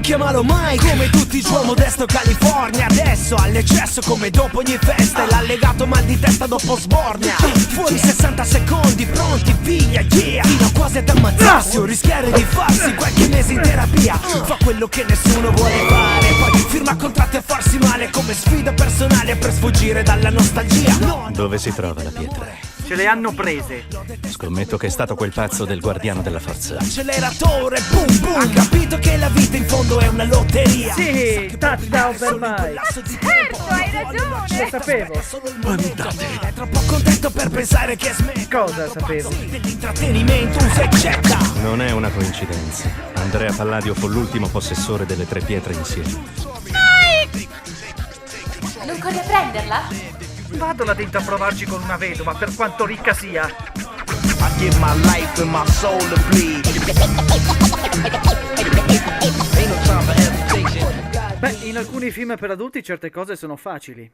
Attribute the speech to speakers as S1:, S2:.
S1: Chiamalo mai come tutti giù a Modesto California. Adesso all'eccesso come dopo ogni festa. E l'allegato mal di testa dopo sbornia. Fuori 60 secondi pronti via, yeah. Fino a quasi ad ammazzarsi o rischiare di farsi qualche mese in terapia. Fa quello che nessuno vuole fare, poi firma contratti a farsi male come sfida personale per sfuggire dalla nostalgia.
S2: Dove si trova la pietra?
S3: Ce le hanno prese.
S2: Scommetto che è stato quel pazzo del guardiano della forza.
S1: L'acceleratore, boom boom. Ha capito che la vita in fondo è una lotteria.
S3: Sì, touchdown per mai.
S4: Certo, hai ragione.
S3: Lo sapevo.
S1: È troppo contento per pensare che smetta.
S3: Cosa sapevo?
S1: Dell'intrattenimento usa e getta.
S2: Non è una coincidenza. Andrea Palladio fu l'ultimo possessore delle tre pietre insieme.
S4: Non corri a prenderla?
S3: Vado là dentro a provarci con una vedova, per quanto ricca sia.
S1: I give my life and my soul to bleed.
S3: Beh, in alcuni film per adulti certe cose sono facili.